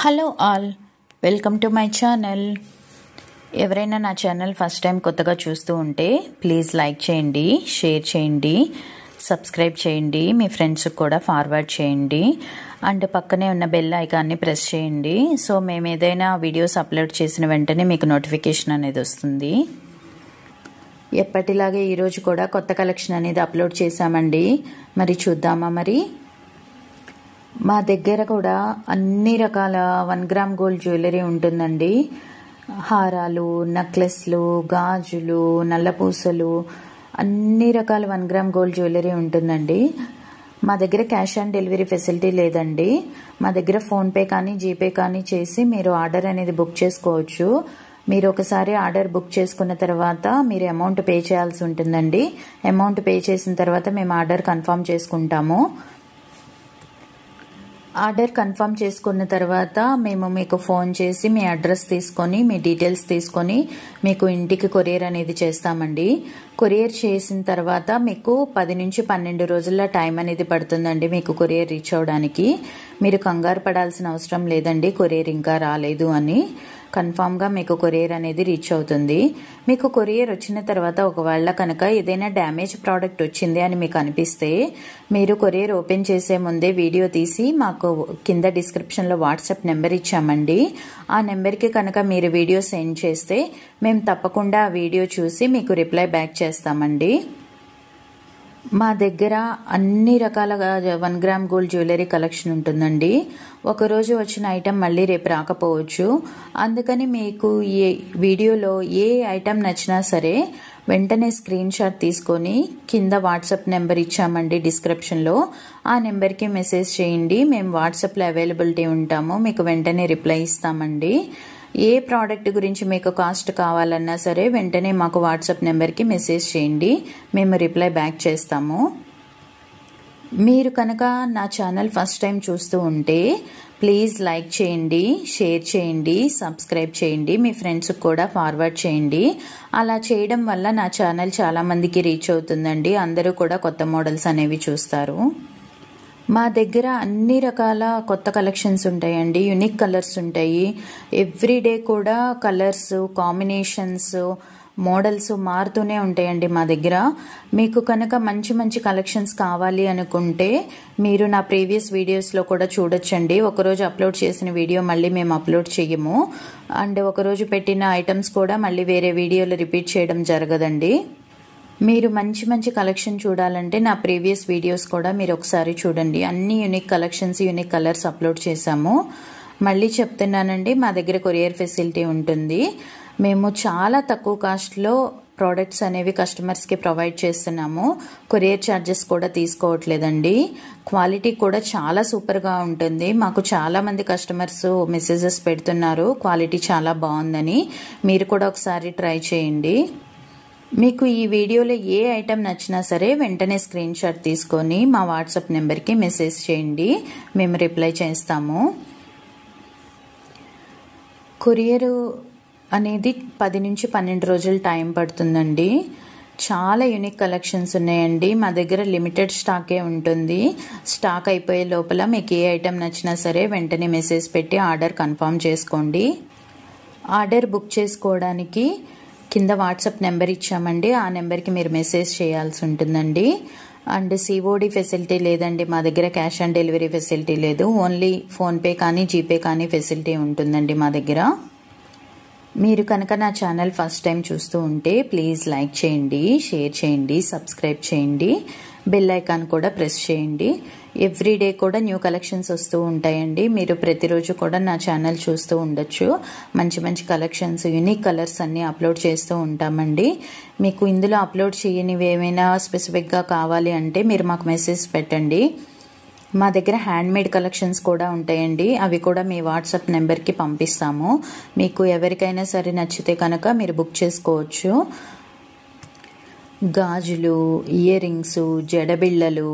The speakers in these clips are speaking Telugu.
Hello all, welcome to my channel. ఎవరైనా నా ఛానల్ ఫస్ట్ టైం కొత్తగా చూస్తూ ఉంటే ప్లీజ్ లైక్ చేయండి, షేర్ చేయండి, సబ్స్క్రైబ్ చేయండి, మీ ఫ్రెండ్స్కి కూడా ఫార్వర్డ్ చేయండి అండ్ పక్కనే ఉన్న బెల్ ఐకాన్ని ప్రెస్ చేయండి. సో మేము ఏదైనా వీడియోస్ అప్లోడ్ చేసిన వెంటనే మీకు నోటిఫికేషన్ అనేది వస్తుంది. ఎప్పటిలాగే ఈరోజు కూడా కొత్త కలెక్షన్ అనేది అప్లోడ్ చేశామండి. మరి చూద్దామా? మరి మా దగ్గర కూడా అన్ని రకాల 1 గ్రామ్ గోల్డ్ జ్యువెలరీ ఉంటుందండి. హారాలు, నెక్లెస్లు, గాజులు, నల్లపూసలు, అన్ని రకాల 1 గ్రామ్ గోల్డ్ జ్యువెలరీ ఉంటుందండి. మా దగ్గర క్యాష్ ఆన్ డెలివరీ ఫెసిలిటీ లేదండి. మా దగ్గర ఫోన్పే కానీ జీపే కానీ చేసి మీరు ఆర్డర్ అనేది బుక్ చేసుకోవచ్చు. మీరు ఒకసారి ఆర్డర్ బుక్ చేసుకున్న తర్వాత మీరు అమౌంట్ పే చేయాల్సి ఉంటుందండి. అమౌంట్ పే చేసిన తర్వాత మేము ఆర్డర్ కన్ఫర్మ్ చేసుకుంటాము. ఆర్డర్ కన్ఫర్మ్ చేసుకున్న తర్వాత మేము మీకు ఫోన్ చేసి మీ అడ్రస్ తీసుకొని మీ డీటెయిల్స్ తీసుకొని మీకు ఇంటికి కొరియర్ అనేది చేస్తామండి. కొరియర్ చేసిన తర్వాత మీకు 10 నుంచి 12 రోజుల టైం అనేది పడుతుందండి మీకు కొరియర్ రీచ్ అవడానికి. మీరు కంగారు పడాల్సిన అవసరం లేదండి కొరియర్ ఇంకా రాలేదు అని. కన్ఫామ్గా మీకు కొరియర్ అనేది రీచ్ అవుతుంది. మీకు కొరియర్ వచ్చిన తర్వాత ఒకవేళ కనుక ఏదైనా డ్యామేజ్ ప్రోడక్ట్ వచ్చింది అని మీకు అనిపిస్తే మీరు కొరియర్ ఓపెన్ చేసే ముందే వీడియో తీసి మాకు కింద డిస్క్రిప్షన్లో వాట్సాప్ నెంబర్ ఇచ్చామండి. ఆ నెంబర్కి కనుక మీరు వీడియో సెండ్ చేస్తే మేము తప్పకుండా ఆ వీడియో చూసి మీకు రిప్లై బ్యాక్ చేస్తామండి. మా దగ్గర అన్ని రకాల 1 గ్రామ్ గోల్డ్ జ్యువెలరీ కలెక్షన్ ఉంటుందండి. ఒకరోజు వచ్చిన ఐటెం మళ్ళీ రేపు రాకపోవచ్చు. అందుకని మీకు ఈ వీడియోలో ఏ ఐటెం నచ్చినా సరే వెంటనే స్క్రీన్ షాట్ తీసుకొని కింద వాట్సాప్ నెంబర్ ఇచ్చామండి డిస్క్రిప్షన్లో. ఆ నెంబర్కి మెసేజ్ చేయండి. మేము వాట్సాప్లో అవైలబిలిటీ ఉంటాము. మీకు వెంటనే రిప్లై ఇస్తామండి. ఏ ప్రోడక్ట్ గురించి మీకు కాస్ట్ కావాలన్నా సరే వెంటనే మాకు వాట్సాప్ నెంబర్కి మెసేజ్ చేయండి. మేము రిప్లై బ్యాక్ చేస్తాము. మీరు కనుక నా ఛానల్ ఫస్ట్ టైం చూస్తూ ఉంటే ప్లీజ్ లైక్ చేయండి, షేర్ చేయండి, సబ్స్క్రైబ్ చేయండి, మీ ఫ్రెండ్స్కి కూడా ఫార్వర్డ్ చేయండి. అలా చేయడం వల్ల నా ఛానల్ చాలామందికి రీచ్ అవుతుందండి. అందరూ కూడా కొత్త మోడల్స్ అనేవి చూస్తారు. మా దగ్గర అన్ని రకాల కొత్త కలెక్షన్స్ ఉంటాయండి. యూనిక్ కలర్స్ ఉంటాయి. ఎవ్రీడే కూడా కలర్స్, కాంబినేషన్స్, మోడల్స్ మారుతూనే ఉంటాయండి మా దగ్గర. మీకు కనుక మంచి మంచి కలెక్షన్స్ కావాలి అనుకుంటే మీరు నా ప్రీవియస్ వీడియోస్లో కూడా చూడొచ్చండి. ఒకరోజు అప్లోడ్ చేసిన వీడియో మళ్ళీ మేము అప్లోడ్ చేయము. అండ్ ఒకరోజు పెట్టిన ఐటమ్స్ కూడా మళ్ళీ వేరే వీడియోలో రిపీట్ చేయడం జరగదండి. మీరు మంచి మంచి కలెక్షన్ చూడాలంటే నా ప్రీవియస్ వీడియోస్ కూడా మీరు ఒకసారి చూడండి. అన్ని unique collections, unique colours upload చేశాము. మళ్ళీ చెప్తున్నానండి, మా దగ్గర కొరియర్ ఫెసిలిటీ ఉంటుంది. మేము చాలా తక్కువ కాస్ట్లో ప్రోడక్ట్స్ అనేవి కస్టమర్స్కి ప్రొవైడ్ చేస్తున్నాము. కొరియర్ ఛార్జెస్ కూడా తీసుకోవట్లేదండి. క్వాలిటీ కూడా చాలా సూపర్గా ఉంటుంది. మాకు చాలామంది కస్టమర్స్ మెసేజెస్ పెడుతున్నారు క్వాలిటీ చాలా బాగుందని. మీరు కూడా ఒకసారి ట్రై చేయండి. మీకు ఈ వీడియోలో ఏ ఐటెం నచ్చినా సరే వెంటనే స్క్రీన్ షాట్ తీసుకొని మా వాట్సాప్ నెంబర్కి మెసేజ్ చేయండి. మేము రిప్లై చేస్తాము. కొరియర్ అనేది 10 నుంచి 12 రోజులు టైం పడుతుందండి. చాలా యూనిక్ కలెక్షన్స్ ఉన్నాయండి. మా దగ్గర లిమిటెడ్ స్టాకే ఉంటుంది. స్టాక్ అయిపోయే లోపల మీకు ఏ ఐటెం నచ్చినా సరే వెంటనే మెసేజ్ పెట్టి ఆర్డర్ కన్ఫర్మ్ చేసుకోండి. ఆర్డర్ బుక్ చేసుకోవడానికి కింద వాట్సాప్ నెంబర్ ఇచ్చామండి. ఆ నెంబర్కి మీరు మెసేజ్ చేయాల్సి ఉంటుందండి. అండ్ సిఓడి ఫెసిలిటీ లేదండి మా దగ్గర. క్యాష్ ఆన్ డెలివరీ ఫెసిలిటీ లేదు. ఓన్లీ ఫోన్పే కానీ జీపే కానీ ఫెసిలిటీ ఉంటుందండి మా దగ్గర. మీరు కనుక నా ఛానల్ ఫస్ట్ టైం చూస్తూ ఉంటే ప్లీజ్ లైక్ చేయండి, షేర్ చేయండి, సబ్స్క్రైబ్ చేయండి, బెల్ ఐకాన్ కూడా ప్రెస్ చేయండి. ఎవ్రీడే కూడా న్యూ కలెక్షన్స్ వస్తూ ఉంటాయండి. మీరు ప్రతిరోజు కూడా నా ఛానల్ చూస్తూ ఉండొచ్చు. మంచి మంచి కలెక్షన్స్, యూనిక్ కలర్స్ అన్నీ అప్లోడ్ చేస్తూ ఉంటామండి. మీకు ఇందులో అప్లోడ్ చేయనివి ఏమైనా స్పెసిఫిక్గా కావాలి అంటే మీరు మాకు మెసేజ్ పెట్టండి. మా దగ్గర హ్యాండ్మేడ్ కలెక్షన్స్ కూడా ఉంటాయండి. అవి కూడా మీ వాట్సాప్ నెంబర్కి పంపిస్తాము. మీకు ఎవరికైనా సరే నచ్చితే కనుక మీరు బుక్ చేసుకోవచ్చు. గాజులు, ఇయర్ రింగ్స్, జడబిళ్ళలు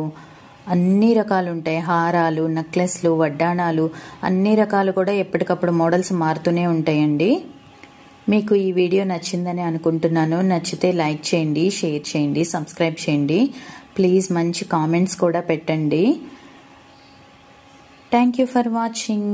అన్ని రకాలు ఉంటాయి. హారాలు, నెక్లెస్లు, వడ్డాణాలు అన్ని రకాలు కూడా ఎప్పటికప్పుడు మోడల్స్ మారుతూనే ఉంటాయండి. మీకు ఈ వీడియో నచ్చిందని అనుకుంటున్నాను. నచ్చితే లైక్ చేయండి, షేర్ చేయండి, సబ్స్క్రైబ్ చేయండి. ప్లీజ్ మంచి కామెంట్స్ కూడా పెట్టండి. Thank you for watching.